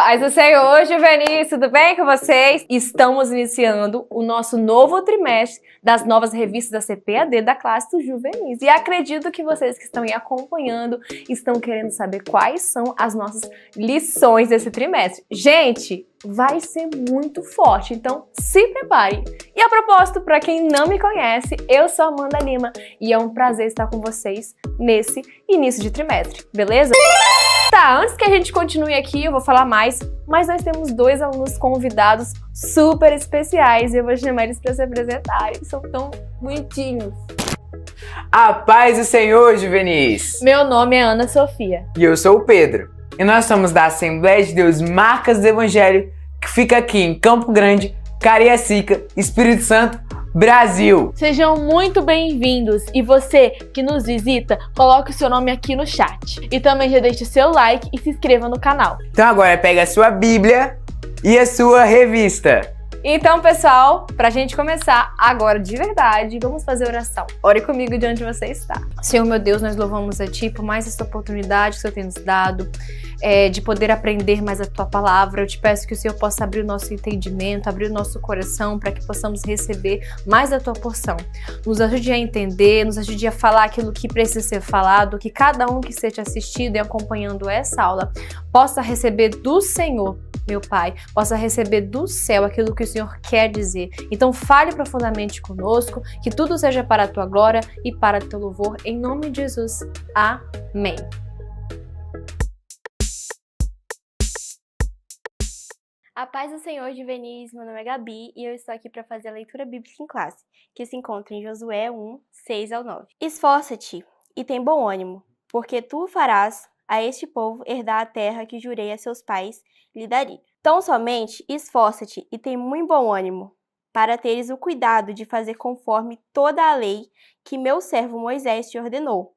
Paz do Senhor, juvenis, tudo bem com vocês? Estamos iniciando o nosso novo trimestre das novas revistas da CPAD da classe dos juvenis. E acredito que vocês que estão aí acompanhando estão querendo saber quais são as nossas lições desse trimestre. Gente, vai ser muito forte, então se prepare. E a propósito, para quem não me conhece, eu sou Amanda Lima e é um prazer estar com vocês nesse início de trimestre, beleza? Tá, antes que a gente continue aqui, eu vou falar mais, mas nós temos dois alunos convidados super especiais e eu vou chamar eles para se apresentarem, são tão bonitinhos. A paz do Senhor, juvenis! Meu nome é Ana Sofia. E eu sou o Pedro. E nós somos da Assembleia de Deus Marcas do Evangelho, que fica aqui em Campo Grande, Cariacica, Espírito Santo, Brasil. Sejam muito bem-vindos e você que nos visita, coloque o seu nome aqui no chat. E também já deixe o seu like e se inscreva no canal. Então agora pega a sua Bíblia e a sua revista. Então, pessoal, pra gente começar agora de verdade, vamos fazer oração. Ore comigo de onde você está. Senhor, meu Deus, nós louvamos a Ti por mais essa oportunidade que o Senhor tem nos dado, de poder aprender mais a Tua Palavra. Eu te peço que o Senhor possa abrir o nosso entendimento, abrir o nosso coração, para que possamos receber mais da Tua porção. Nos ajude a entender, nos ajude a falar aquilo que precisa ser falado, que cada um que esteja assistindo e acompanhando essa aula possa receber do Senhor, meu Pai, possa receber do céu aquilo que o Senhor quer dizer. Então fale profundamente conosco, que tudo seja para a Tua glória e para o Teu louvor, em nome de Jesus. Amém. A paz do Senhor, juvenis, meu nome é Gabi e eu estou aqui para fazer a leitura bíblica em classe, que se encontra em Josué 1, 6 ao 9. Esforça-te e tem bom ânimo, porque tu farás a este povo herdar a terra que jurei a seus pais lhe daria. Tão somente esforça-te e tem muito bom ânimo, para teres o cuidado de fazer conforme toda a lei que meu servo Moisés te ordenou.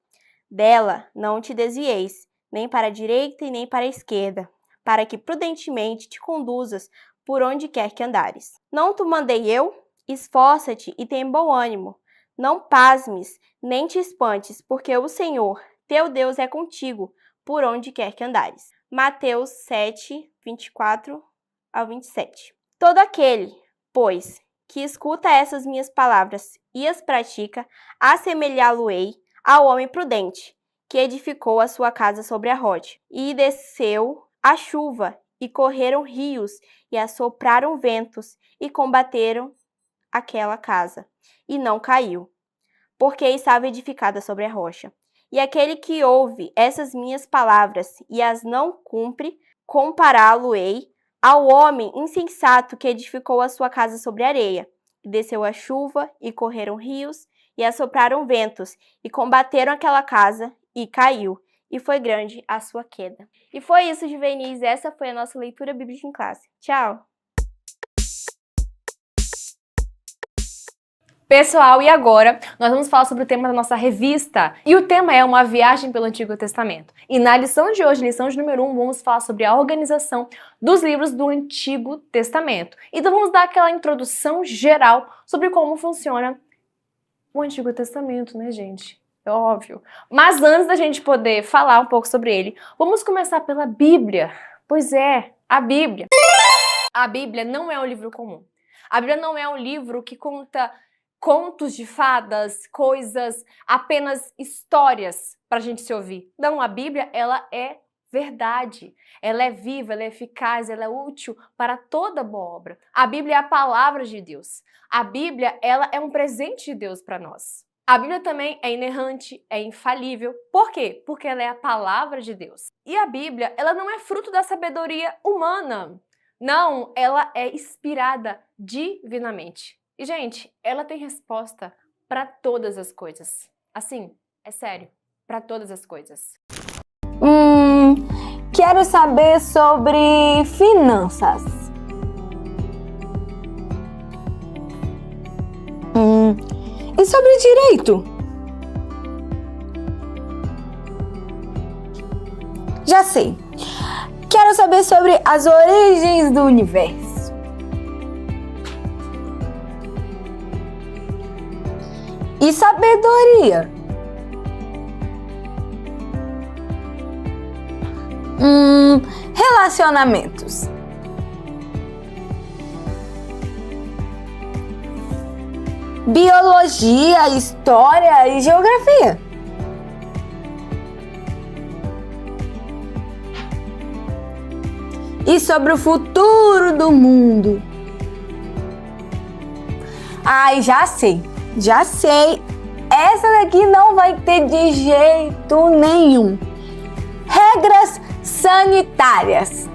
Dela não te desvieis, nem para a direita e nem para a esquerda, para que prudentemente te conduzas por onde quer que andares. Não te mandei eu? Esforça-te e tem bom ânimo. Não pasmes, nem te espantes, porque o Senhor, teu Deus, é contigo, por onde quer que andares. Mateus 7, 24 ao 27. Todo aquele, pois, que escuta essas minhas palavras e as pratica, assemelhá-lo-ei ao homem prudente, que edificou a sua casa sobre a rocha. E desceu a chuva, e correram rios, e assopraram ventos, e combateram aquela casa, e não caiu, porque estava edificada sobre a rocha. E aquele que ouve essas minhas palavras e as não cumpre, compará-lo-ei ao homem insensato que edificou a sua casa sobre a areia. E desceu a chuva, e correram rios, e assopraram ventos, e combateram aquela casa, e caiu, e foi grande a sua queda. E foi isso, juvenis. Essa foi a nossa leitura bíblica em classe. Tchau! Pessoal, e agora nós vamos falar sobre o tema da nossa revista. E o tema é uma viagem pelo Antigo Testamento. E na lição de hoje, lição de número 1, vamos falar sobre a organização dos livros do Antigo Testamento. Então vamos dar aquela introdução geral sobre como funciona o Antigo Testamento, né, gente? É óbvio. Mas antes da gente poder falar um pouco sobre ele, vamos começar pela Bíblia. Pois é, a Bíblia. A Bíblia não é um livro comum. A Bíblia não é um livro que conta contos de fadas, coisas, apenas histórias para a gente se ouvir. Não, a Bíblia, ela é verdade. Ela é viva, ela é eficaz, ela é útil para toda boa obra. A Bíblia é a palavra de Deus. A Bíblia, ela é um presente de Deus para nós. A Bíblia também é inerrante, é infalível. Por quê? Porque ela é a palavra de Deus. E a Bíblia, ela não é fruto da sabedoria humana. Não, ela é inspirada divinamente. E, gente, ela tem resposta para todas as coisas. Assim, é sério, para todas as coisas. Quero saber sobre finanças. E sobre direito? Já sei. Quero saber sobre as origens do universo. E sabedoria? Relacionamentos. Biologia, história e geografia. E sobre o futuro do mundo. Ai, já sei. Essa daqui não vai ter de jeito nenhum. Regras sanitárias.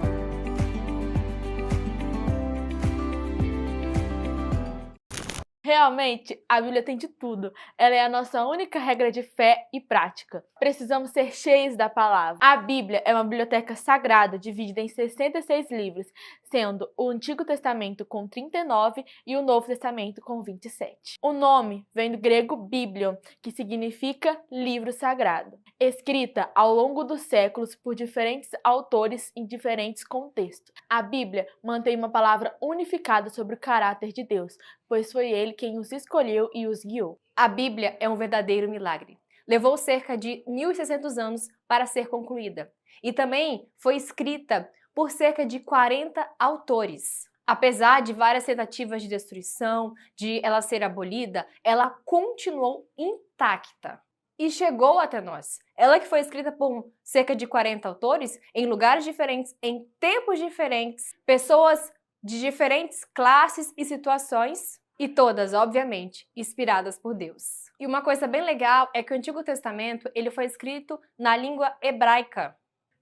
Realmente, a Bíblia tem de tudo. Ela é a nossa única regra de fé e prática. Precisamos ser cheios da palavra. A Bíblia é uma biblioteca sagrada dividida em 66 livros, sendo o Antigo Testamento com 39 e o Novo Testamento com 27. O nome vem do grego biblion, que significa livro sagrado, escrita ao longo dos séculos por diferentes autores em diferentes contextos. A Bíblia mantém uma palavra unificada sobre o caráter de Deus, pois foi Ele quem os escolheu e os guiou. A Bíblia é um verdadeiro milagre. Levou cerca de 1.600 anos para ser concluída. E também foi escrita por cerca de 40 autores. Apesar de várias tentativas de destruição, de ela ser abolida, ela continuou intacta e chegou até nós. Ela que foi escrita por cerca de 40 autores, em lugares diferentes, em tempos diferentes, pessoas de diferentes classes e situações, e todas, obviamente, inspiradas por Deus. E uma coisa bem legal é que o Antigo Testamento ele foi escrito na língua hebraica,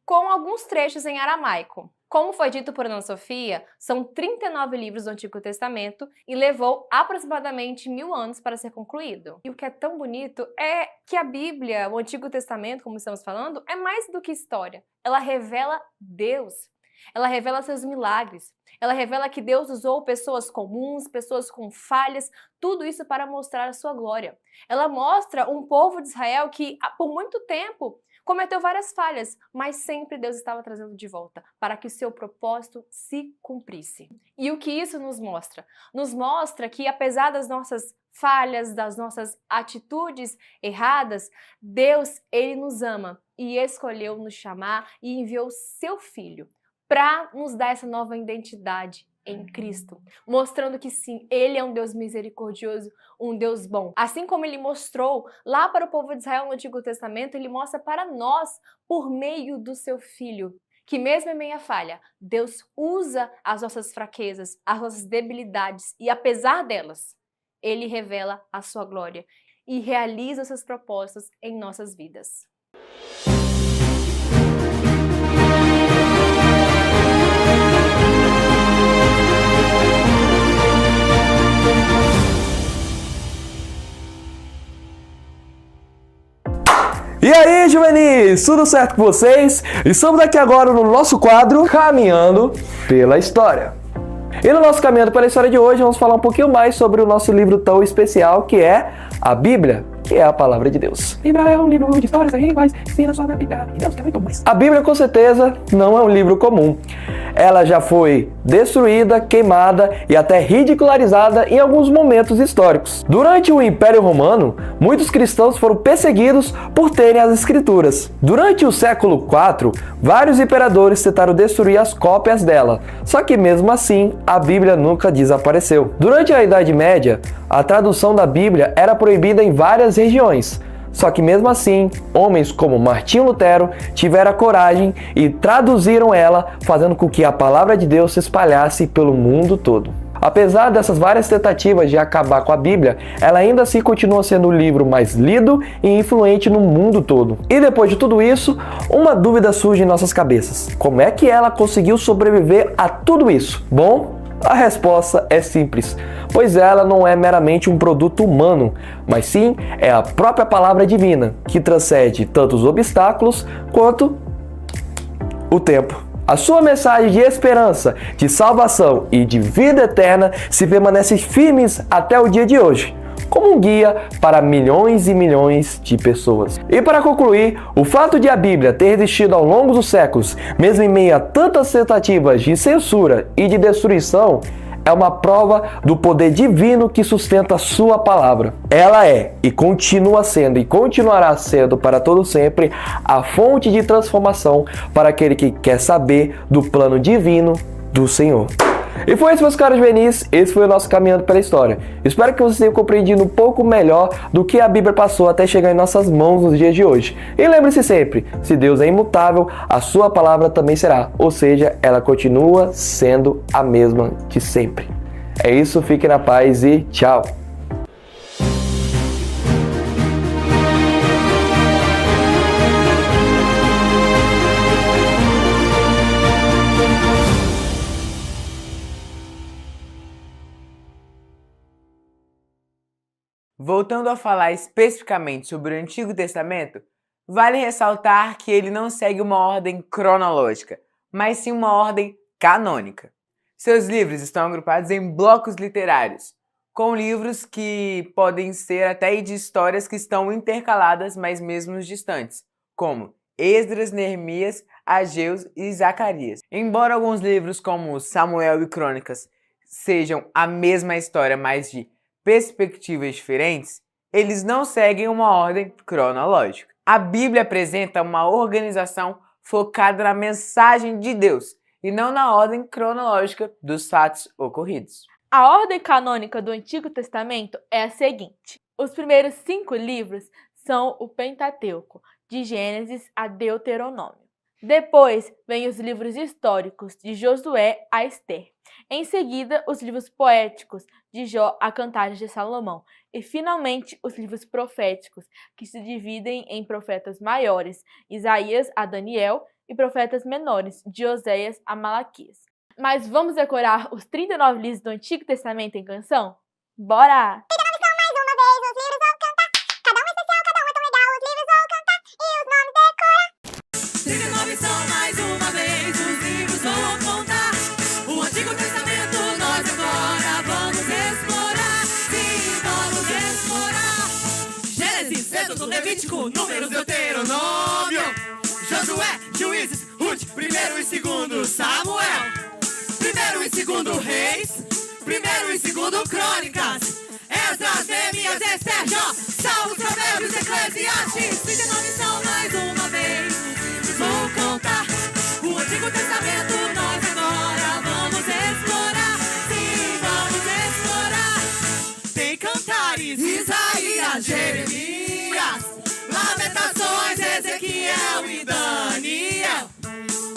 com alguns trechos em aramaico. Como foi dito por Ana Sofia, são 39 livros do Antigo Testamento e levou aproximadamente 1000 anos para ser concluído. E o que é tão bonito é que a Bíblia, o Antigo Testamento, como estamos falando, é mais do que história. Ela revela Deus. Ela revela seus milagres. Ela revela que Deus usou pessoas comuns, pessoas com falhas, tudo isso para mostrar a sua glória. Ela mostra um povo de Israel que, por muito tempo, cometeu várias falhas, mas sempre Deus estava trazendo de volta para que o seu propósito se cumprisse. E o que isso nos mostra? Nos mostra que, apesar das nossas falhas, das nossas atitudes erradas, Deus, Ele nos ama e escolheu nos chamar e enviou seu Filho para nos dar essa nova identidade em Cristo, mostrando que sim, Ele é um Deus misericordioso, um Deus bom. Assim como Ele mostrou lá para o povo de Israel no Antigo Testamento, Ele mostra para nós por meio do seu Filho, que mesmo em meia falha, Deus usa as nossas fraquezas, as nossas debilidades e apesar delas, Ele revela a sua glória e realiza os seus propósitos em nossas vidas. E aí, juvenis, tudo certo com vocês? Estamos aqui agora no nosso quadro Caminhando pela História. E no nosso Caminhando pela História de hoje, vamos falar um pouquinho mais sobre o nosso livro tão especial, que é a Bíblia, que é a Palavra de Deus. A Bíblia é um livro de histórias, aí vai ensina sobre a Bíblia, e Deus quer muito mais. A Bíblia, com certeza, não é um livro comum. Ela já foi destruída, queimada e até ridicularizada em alguns momentos históricos. Durante o Império Romano, muitos cristãos foram perseguidos por terem as Escrituras. Durante o século IV, vários imperadores tentaram destruir as cópias dela, só que mesmo assim, a Bíblia nunca desapareceu. Durante a Idade Média, a tradução da Bíblia era proibida em várias regiões. Só que mesmo assim, homens como Martinho Lutero tiveram a coragem e traduziram ela, fazendo com que a palavra de Deus se espalhasse pelo mundo todo. Apesar dessas várias tentativas de acabar com a Bíblia, ela ainda assim continua sendo o livro mais lido e influente no mundo todo. E depois de tudo isso, uma dúvida surge em nossas cabeças. Como é que ela conseguiu sobreviver a tudo isso? Bom, a resposta é simples, pois ela não é meramente um produto humano, mas sim é a própria palavra divina, que transcende tanto os obstáculos quanto o tempo. A sua mensagem de esperança, de salvação e de vida eterna se permanece firmes até o dia de hoje, como um guia para milhões e milhões de pessoas. E para concluir, o fato de a Bíblia ter resistido ao longo dos séculos, mesmo em meio a tantas tentativas de censura e de destruição, é uma prova do poder divino que sustenta a sua palavra. Ela é e continua sendo e continuará sendo para todo sempre a fonte de transformação para aquele que quer saber do plano divino do Senhor. E foi isso, meus caros juvenis, esse foi o nosso Caminhando pela História. Espero que vocês tenham compreendido um pouco melhor do que a Bíblia passou até chegar em nossas mãos nos dias de hoje. E lembre-se sempre, se Deus é imutável, a sua palavra também será, ou seja, ela continua sendo a mesma de sempre. É isso, fiquem na paz e tchau! Voltando a falar especificamente sobre o Antigo Testamento, vale ressaltar que ele não segue uma ordem cronológica, mas sim uma ordem canônica. Seus livros estão agrupados em blocos literários, com livros que podem ser até de histórias que estão intercaladas, mas mesmo distantes, como Esdras, Neemias, Ageu e Zacarias. Embora alguns livros como Samuel e Crônicas sejam a mesma história, mas de perspectivas diferentes, eles não seguem uma ordem cronológica. A Bíblia apresenta uma organização focada na mensagem de Deus e não na ordem cronológica dos fatos ocorridos. A ordem canônica do Antigo Testamento é a seguinte: os primeiros 5 livros são o Pentateuco, de Gênesis a Deuteronômio. Depois vem os livros históricos, de Josué a Ester. Em seguida, os livros poéticos, de Jó a Cantares de Salomão. E, finalmente, os livros proféticos, que se dividem em profetas maiores, Isaías a Daniel, e profetas menores, de Oséias a Malaquias. Mas vamos decorar os 39 livros do Antigo Testamento em canção? Bora! 39 são mais uma vez, os livros vou contar. O Antigo Testamento nós agora vamos explorar. Sim, vamos explorar. Gênesis, Êxodo, Levítico, Números, Deuteronômio, Josué, Juízes, Ruth, 1º e 2º Samuel, 1º e 2º Reis, 1º e 2º Crônicas, Esdras, Neemias, Ester, Jó, Salmos, Provérbios, Eclesiastes. 39 são mais uma vez. Vou contar o Antigo Testamento, nós agora vamos explorar. Sim, vamos explorar. Tem Cantares, Isaías, Jeremias, Lamentações, Ezequiel e Daniel,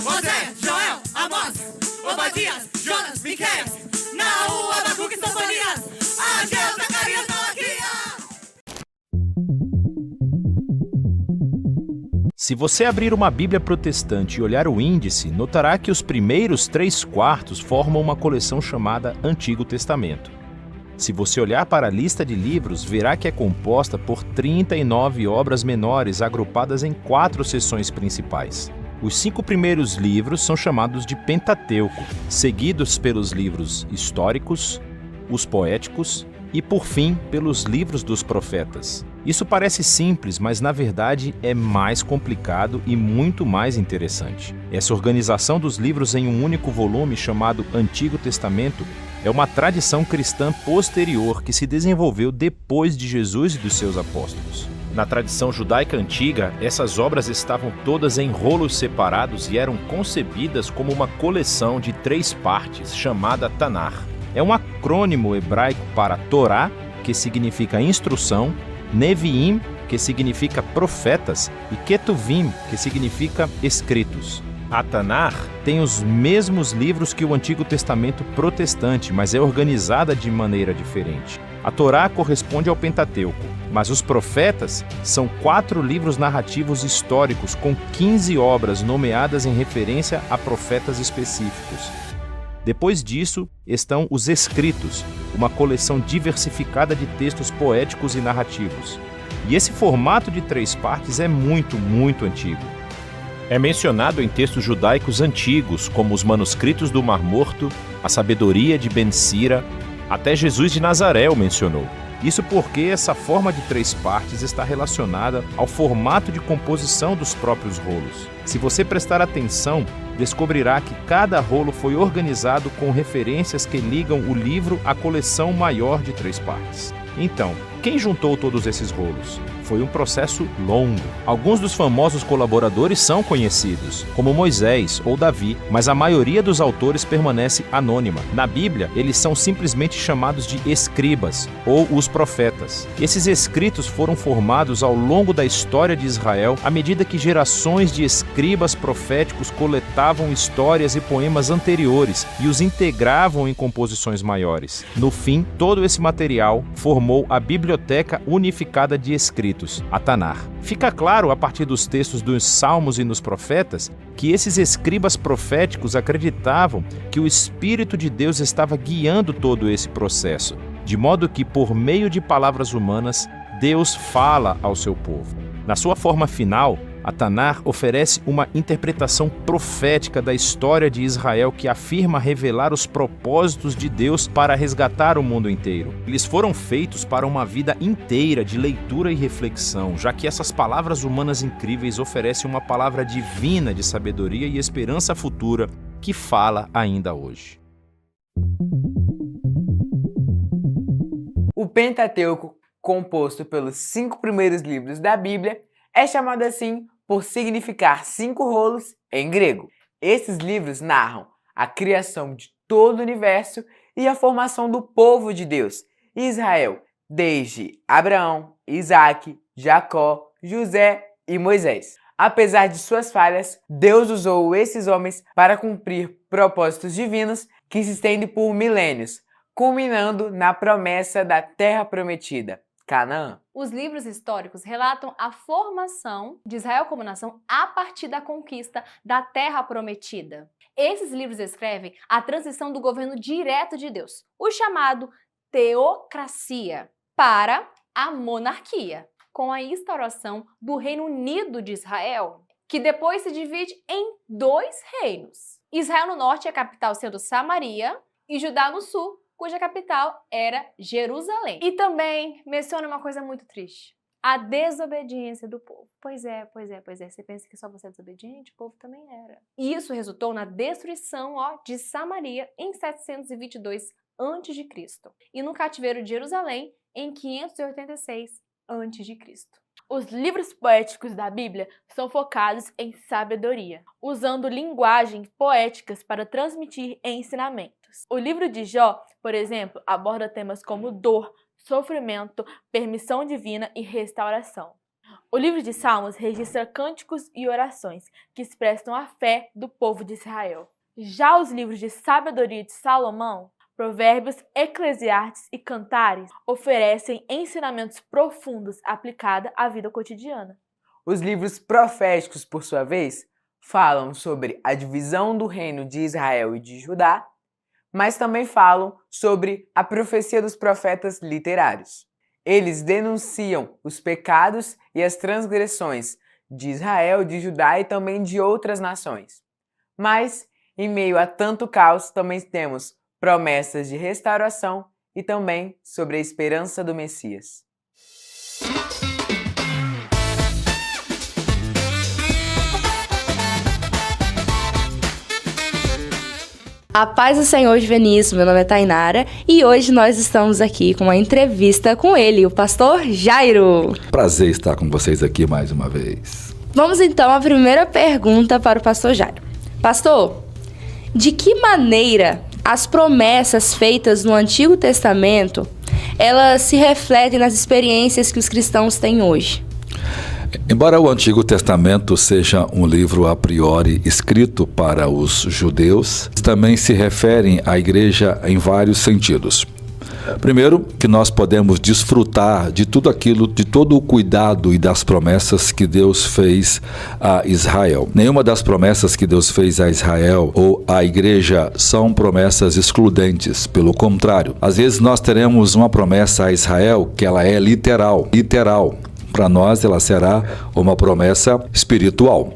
Oséias, Joel, Amós, Obadias, Jonas, Miqueias, Naú, Abacuque, Sofonias, Ageu, Zacarias, Malaquias. Se você abrir uma Bíblia protestante e olhar o índice, notará que os primeiros 3/4 formam uma coleção chamada Antigo Testamento. Se você olhar para a lista de livros, verá que é composta por 39 obras menores agrupadas em 4 seções principais. Os 5 primeiros livros são chamados de Pentateuco, seguidos pelos livros históricos, os poéticos e, por fim, pelos livros dos profetas. Isso parece simples, mas na verdade é mais complicado e muito mais interessante. Essa organização dos livros em um único volume, chamado Antigo Testamento, é uma tradição cristã posterior que se desenvolveu depois de Jesus e dos seus apóstolos. Na tradição judaica antiga, essas obras estavam todas em rolos separados e eram concebidas como uma coleção de 3 partes, chamada Tanar. É um acrônimo hebraico para Torá, que significa instrução, Neviim, que significa profetas, e Ketuvim, que significa escritos. A Tanar tem os mesmos livros que o Antigo Testamento protestante, mas é organizada de maneira diferente. A Torá corresponde ao Pentateuco, mas os profetas são 4 livros narrativos históricos com 15 obras nomeadas em referência a profetas específicos. Depois disso estão os Escritos, uma coleção diversificada de textos poéticos e narrativos. E esse formato de 3 partes é muito antigo. É mencionado em textos judaicos antigos, como os manuscritos do Mar Morto, a sabedoria de Ben Sira, até Jesus de Nazaré o mencionou. Isso porque essa forma de 3 partes está relacionada ao formato de composição dos próprios rolos. Se você prestar atenção, descobrirá que cada rolo foi organizado com referências que ligam o livro à coleção maior de 3 partes. Então, quem juntou todos esses rolos? Foi um processo longo. Alguns dos famosos colaboradores são conhecidos, como Moisés ou Davi, mas a maioria dos autores permanece anônima. Na Bíblia, eles são simplesmente chamados de escribas, ou os profetas. Esses escritos foram formados ao longo da história de Israel, à medida que gerações de escribas proféticos coletavam histórias e poemas anteriores e os integravam em composições maiores. No fim, todo esse material formou a Biblioteca Unificada de Escritos, a Tanar. Fica claro, a partir dos textos dos Salmos e nos Profetas, que esses escribas proféticos acreditavam que o Espírito de Deus estava guiando todo esse processo, de modo que, por meio de palavras humanas, Deus fala ao seu povo. Na sua forma final, a Tanar oferece uma interpretação profética da história de Israel que afirma revelar os propósitos de Deus para resgatar o mundo inteiro. Eles foram feitos para uma vida inteira de leitura e reflexão, já que essas palavras humanas incríveis oferecem uma palavra divina de sabedoria e esperança futura que fala ainda hoje. O Pentateuco, composto pelos 5 primeiros livros da Bíblia, é chamado assim por significar 5 rolos em grego. Esses livros narram a criação de todo o universo e a formação do povo de Deus, Israel, desde Abraão, Isaque, Jacó, José e Moisés. Apesar de suas falhas, Deus usou esses homens para cumprir propósitos divinos que se estendem por milênios, culminando na promessa da Terra Prometida, Canaã. Os livros históricos relatam a formação de Israel como nação a partir da conquista da Terra Prometida. Esses livros descrevem a transição do governo direto de Deus, o chamado teocracia, para a monarquia, com a instauração do Reino Unido de Israel, que depois se divide em 2 reinos. Israel no norte, a capital sendo Samaria, e Judá no sul, cuja capital era Jerusalém. E também menciona uma coisa muito triste: a desobediência do povo. Pois é. Você pensa que só você é desobediente? O povo também era. E isso resultou na destruição de Samaria em 722 a.C. e no cativeiro de Jerusalém em 586 a.C. Os livros poéticos da Bíblia são focados em sabedoria, usando linguagens poéticas para transmitir ensinamentos. O livro de Jó, por exemplo, aborda temas como dor, sofrimento, permissão divina e restauração. O livro de Salmos registra cânticos e orações que expressam a fé do povo de Israel. Já os livros de sabedoria de Salomão, Provérbios, Eclesiastes e Cantares oferecem ensinamentos profundos aplicados à vida cotidiana. Os livros proféticos, por sua vez, falam sobre a divisão do reino de Israel e de Judá, mas também falam sobre a profecia dos profetas literários. Eles denunciam os pecados e as transgressões de Israel, de Judá e também de outras nações. Mas, em meio a tanto caos, também temos promessas de restauração e também sobre a esperança do Messias. A paz do Senhor Juvenis, meu nome é Tainara e hoje nós estamos aqui com uma entrevista com ele, o pastor Jairo. Prazer estar com vocês aqui mais uma vez. Vamos então à primeira pergunta para o pastor Jairo. Pastor, de que maneira as promessas feitas no Antigo Testamento, elas se refletem nas experiências que os cristãos têm hoje? Embora o Antigo Testamento seja um livro a priori escrito para os judeus, também se referem à igreja em vários sentidos. Primeiro, que nós podemos desfrutar de tudo aquilo, de todo o cuidado e das promessas que Deus fez a Israel. Nenhuma das promessas que Deus fez a Israel ou à igreja são promessas excludentes. Pelo contrário, às vezes nós teremos uma promessa a Israel que ela é literal. Para nós ela será uma promessa espiritual.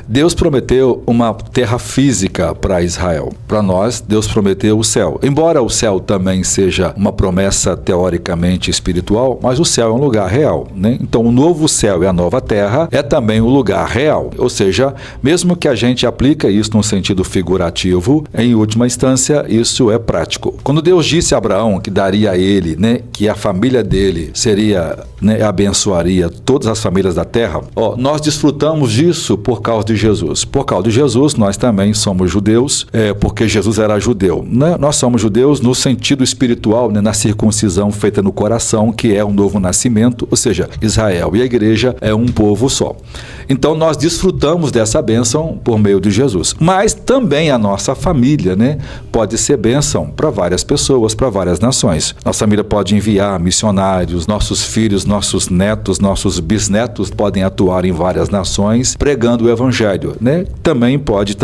Deus prometeu uma terra física para Israel. Para nós, Deus prometeu o céu. Embora o céu também seja uma promessa teoricamente espiritual, mas o céu é um lugar real, né? Então, o novo céu e a nova terra é também um lugar real. Ou seja, mesmo que a gente aplique isso num sentido figurativo, em última instância, isso é prático. Quando Deus disse a Abraão que daria a ele, né, que a família dele seria, né, abençoaria todas as famílias da terra, nós desfrutamos disso por causa de Jesus. Por causa de Jesus, nós também somos judeus, porque Jesus era judeu, né? Nós somos judeus no sentido espiritual, né, na circuncisão feita no coração, que é um novo nascimento, ou seja, Israel e a igreja é um povo só. Então nós desfrutamos dessa bênção por meio de Jesus. Mas também a nossa família, né, pode ser bênção para várias pessoas, para várias nações. Nossa família pode enviar missionários, nossos filhos, nossos netos, nossos bisnetos podem atuar em várias nações pregando o evangelho, né? Também pode,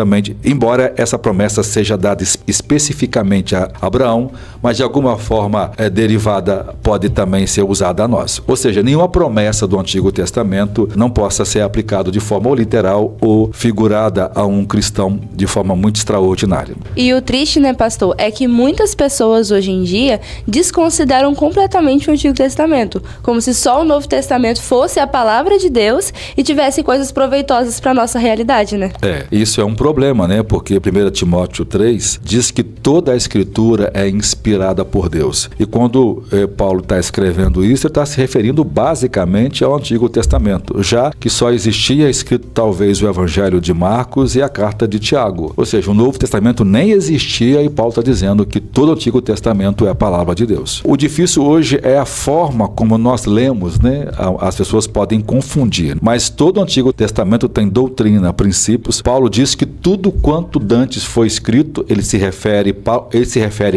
embora essa promessa seja dada especificamente a Abraão, mas de alguma forma derivada pode também ser usada a nós. Ou seja, nenhuma promessa do Antigo Testamento não possa ser aplicada de forma ou literal ou figurada a um cristão de forma muito extraordinária. E o triste, né, pastor, é que muitas pessoas hoje em dia desconsideram completamente o Antigo Testamento, como se só o Novo Testamento fosse a palavra de Deus e tivesse coisas proveitosas para a nossa realidade, né? Isso é um problema, né? Porque 1 Timóteo 3 diz que toda a Escritura é inspirada por Deus. E quando Paulo está escrevendo isso, ele está se referindo basicamente ao Antigo Testamento, já que só existia escrito talvez o Evangelho de Marcos e a carta de Tiago. Ou seja, o Novo Testamento nem existia e Paulo está dizendo que todo o Antigo Testamento é a palavra de Deus. O difícil hoje é a forma como nós lemos, né? As pessoas podem confundir, mas todo o Antigo Testamento tem doutrina, princípios. Paulo diz que tudo quanto dantes foi escrito, ele se refere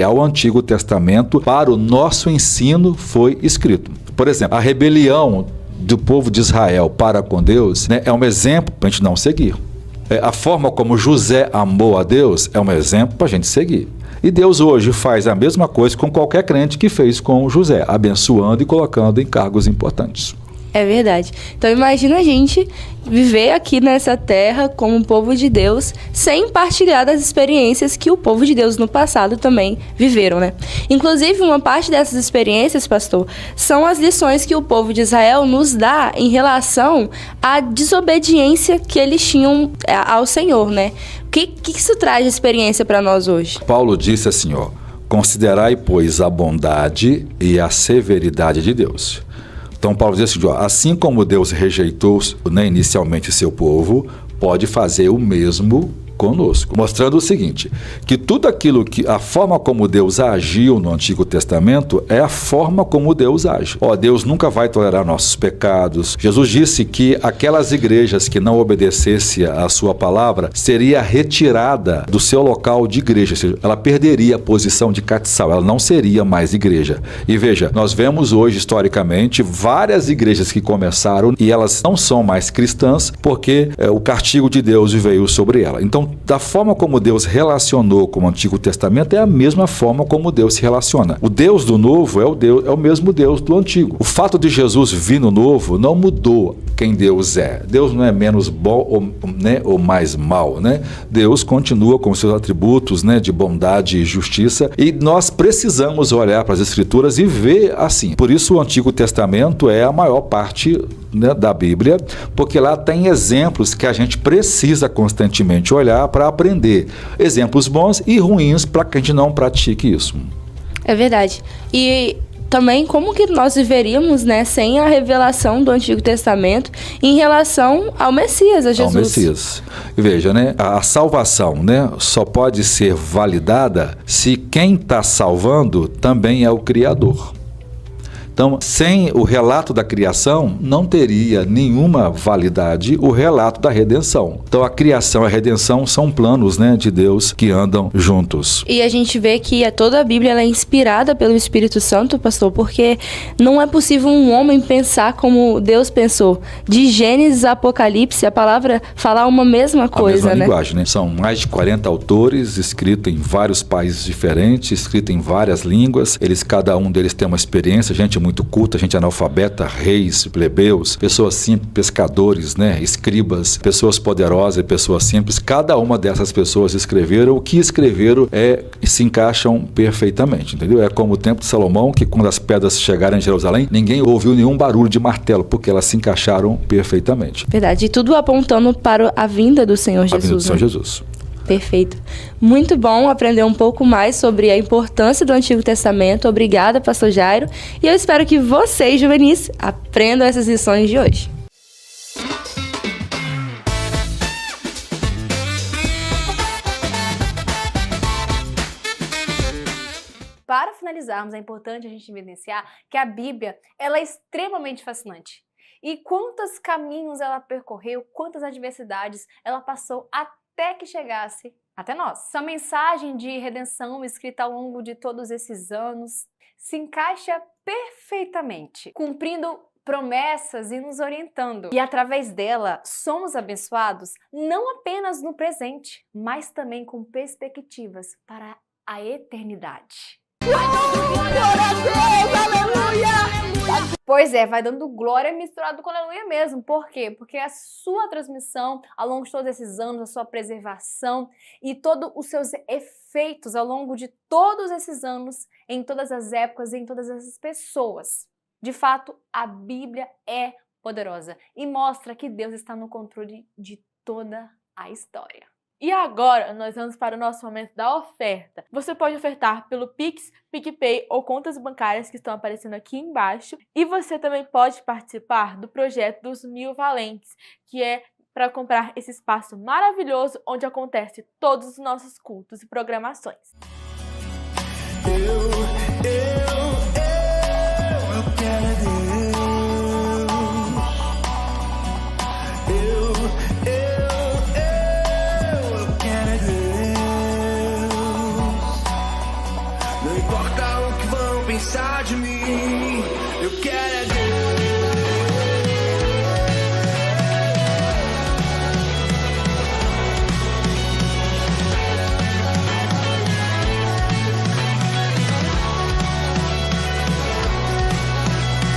ao Antigo Testamento, para o nosso ensino foi escrito. Por exemplo, a rebelião do povo de Israel para com Deus, né, é um exemplo para a gente não seguir. A forma como José amou a Deus é um exemplo para a gente seguir. E Deus hoje faz a mesma coisa com qualquer crente que fez com José, abençoando e colocando em cargos importantes. É verdade. Então imagina a gente viver aqui nessa terra como um povo de Deus sem partilhar das experiências que o povo de Deus no passado também viveram, né? Inclusive, uma parte dessas experiências, pastor, são as lições que o povo de Israel nos dá em relação à desobediência que eles tinham ao Senhor, né? O que isso traz de experiência para nós hoje? Paulo disse assim, considerai, pois, a bondade e a severidade de Deus. Então Paulo diz assim como Deus rejeitou, né, inicialmente seu povo, pode fazer o mesmo conosco, mostrando o seguinte, que tudo aquilo que a forma como Deus agiu no Antigo Testamento é a forma como Deus age. Deus nunca vai tolerar nossos pecados. Jesus disse que aquelas igrejas que não obedecessem a sua palavra seria retirada do seu local de igreja, ou seja, ela perderia a posição de castiçal, ela não seria mais igreja. E veja, nós vemos hoje historicamente várias igrejas que começaram e elas não são mais cristãs porque o castigo de Deus veio sobre ela. Então, da forma como Deus relacionou com o Antigo Testamento é a mesma forma como Deus se relaciona. O Deus do Novo é o mesmo Deus do Antigo. O fato de Jesus vir no Novo não mudou quem Deus é. Deus não é menos bom ou mais mal, né? Deus continua com seus atributos, né, de bondade e justiça, e nós precisamos olhar para as Escrituras e ver assim. Por isso o Antigo Testamento é a maior parte, né, da Bíblia, porque lá tem exemplos que a gente precisa constantemente olhar para aprender. Exemplos bons e ruins para que a gente não pratique isso. É verdade. E também como que nós viveríamos, né, sem a revelação do Antigo Testamento em relação ao Messias, a Jesus. Ao Messias. Veja, né, a salvação, né, só pode ser validada se quem está salvando também é o Criador. Então, sem o relato da criação, não teria nenhuma validade o relato da redenção. Então, a criação e a redenção são planos, né, de Deus que andam juntos. E a gente vê que toda a Bíblia ela é inspirada pelo Espírito Santo, pastor, porque não é possível um homem pensar como Deus pensou. De Gênesis a Apocalipse, a palavra fala uma mesma coisa, a mesma né? linguagem, né? São mais de 40 autores, escritos em vários países diferentes, escritos em várias línguas. Cada um deles tem uma experiência, gente muito muito culta, gente analfabeta, reis, plebeus, pessoas simples, pescadores, né, escribas, pessoas poderosas e pessoas simples. Cada uma dessas pessoas escreveram o que escreveram se encaixam perfeitamente, entendeu? É como o Templo de Salomão, que quando as pedras chegaram em Jerusalém, ninguém ouviu nenhum barulho de martelo, porque elas se encaixaram perfeitamente. Verdade. E tudo apontando para a vinda do Senhor Jesus. A vinda do Senhor né? Jesus. Perfeito. Muito bom aprender um pouco mais sobre a importância do Antigo Testamento. Obrigada, pastor Jairo. E eu espero que vocês, juvenis, aprendam essas lições de hoje. Para finalizarmos, é importante a gente evidenciar que a Bíblia ela é extremamente fascinante. E quantos caminhos ela percorreu, quantas adversidades ela passou até que chegasse até nós. Essa mensagem de redenção escrita ao longo de todos esses anos se encaixa perfeitamente, cumprindo promessas e nos orientando. E através dela, somos abençoados não apenas no presente, mas também com perspectivas para a eternidade. Pois é, vai dando glória misturado com aleluia mesmo. Por quê? Porque a sua transmissão ao longo de todos esses anos, a sua preservação e todos os seus efeitos ao longo de todos esses anos, em todas as épocas e em todas essas pessoas. De fato, a Bíblia é poderosa e mostra que Deus está no controle de toda a história. E agora nós vamos para o nosso momento da oferta. Você pode ofertar pelo Pix, PicPay ou contas bancárias que estão aparecendo aqui embaixo. E você também pode participar do projeto dos 1000 Valentes, que é para comprar esse espaço maravilhoso onde acontece todos os nossos cultos e programações. Pensar de mim, eu quero é Deus.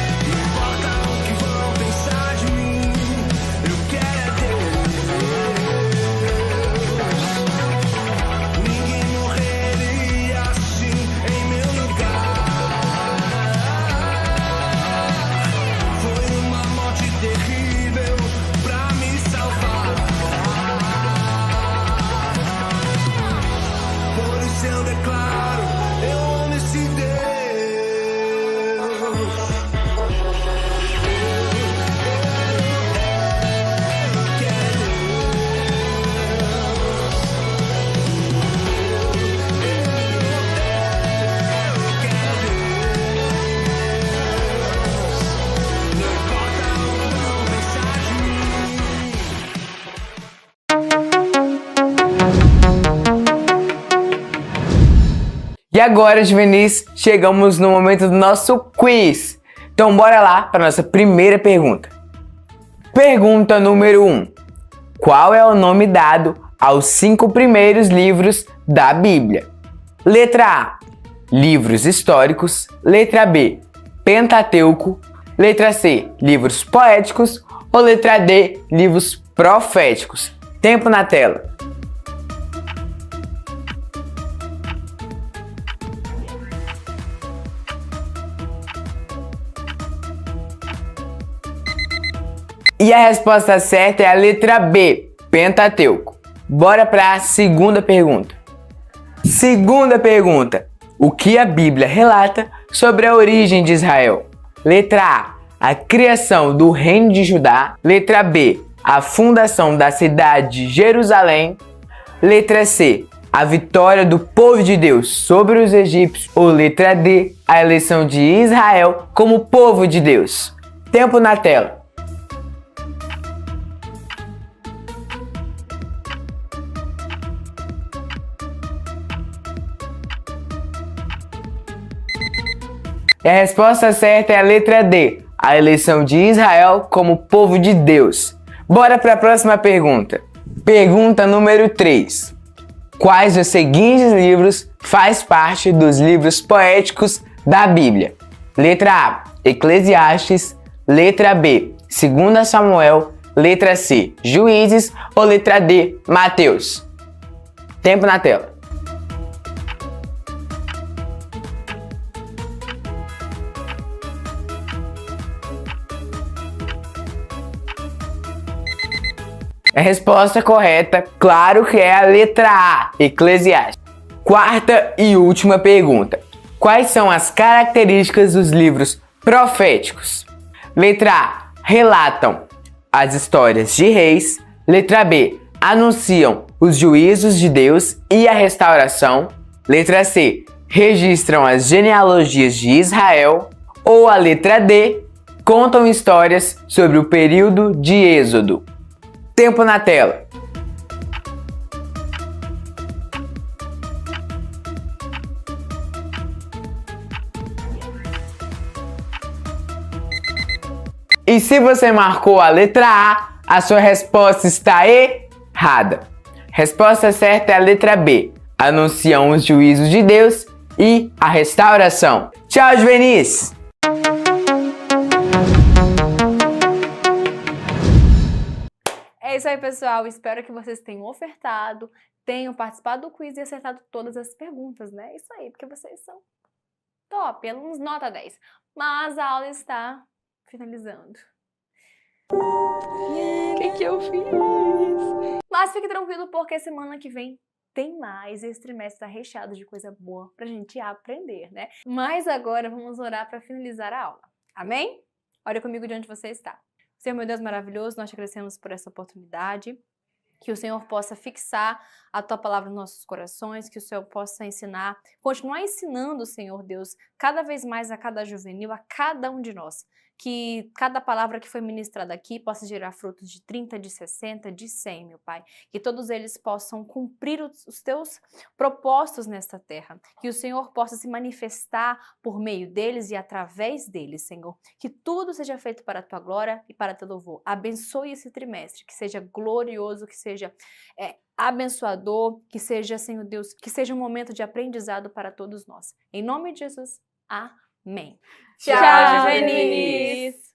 Não importa o que vão pensar de mim, eu quero é Deus. Ninguém morreria assim em meu lugar. Terrível pra me salvar. Por isso eu declaro, eu amo esse E agora, juvenis, chegamos no momento do nosso quiz. Então bora lá para a nossa primeira pergunta. Pergunta número 1. Qual é o nome dado aos 5 primeiros livros da Bíblia? Letra A, livros históricos. Letra B, Pentateuco. Letra C, livros poéticos. Ou letra D, livros proféticos? Tempo na tela. E a resposta certa é a letra B, Pentateuco. Bora para a segunda pergunta. Segunda pergunta. O que a Bíblia relata sobre a origem de Israel? Letra A, a criação do reino de Judá. Letra B, a fundação da cidade de Jerusalém. Letra C, a vitória do povo de Deus sobre os egípcios. Ou letra D, a eleição de Israel como povo de Deus. Tempo na tela. E a resposta certa é a letra D, a eleição de Israel como povo de Deus. Bora para a próxima pergunta. Pergunta número 3. Quais dos seguintes livros faz parte dos livros poéticos da Bíblia? Letra A, Eclesiastes, letra B, 2 Samuel, letra C, Juízes ou letra D, Mateus? Tempo na tela. A resposta correta, claro que é a letra A, Eclesiastes. Quarta e última pergunta. Quais são as características dos livros proféticos? Letra A, relatam as histórias de reis. Letra B, anunciam os juízos de Deus e a restauração. Letra C, registram as genealogias de Israel. Ou a letra D, contam histórias sobre o período de Êxodo. Tempo na tela. E se você marcou a letra A, sua resposta está errada. Resposta certa é a letra B. Anunciam os juízos de Deus e a restauração. Tchau, juvenis! É isso aí, pessoal. Espero que vocês tenham ofertado, tenham participado do quiz e acertado todas as perguntas, né? É isso aí, porque vocês são top, alunos nota 10. Mas a aula está finalizando. O que eu fiz? Mas fique tranquilo, porque semana que vem tem mais. Esse trimestre está recheado de coisa boa pra gente aprender, né? Mas agora vamos orar para finalizar a aula. Amém? Ore comigo de onde você está. Senhor, meu Deus maravilhoso, nós te agradecemos por essa oportunidade. Que o Senhor possa fixar a Tua palavra nos nossos corações, que o Senhor possa ensinar, continuar ensinando, Senhor Deus, cada vez mais a cada juvenil, a cada um de nós. Que cada palavra que foi ministrada aqui possa gerar frutos de 30, de 60, de 100, meu Pai. Que todos eles possam cumprir os Teus propósitos nesta terra. Que o Senhor possa se manifestar por meio deles e através deles, Senhor. Que tudo seja feito para a Tua glória e para o Teu louvor. Abençoe esse trimestre, que seja glorioso, que seja abençoador, que seja, Senhor Deus, que seja um momento de aprendizado para todos nós. Em nome de Jesus, amém. Tchau, juvenis!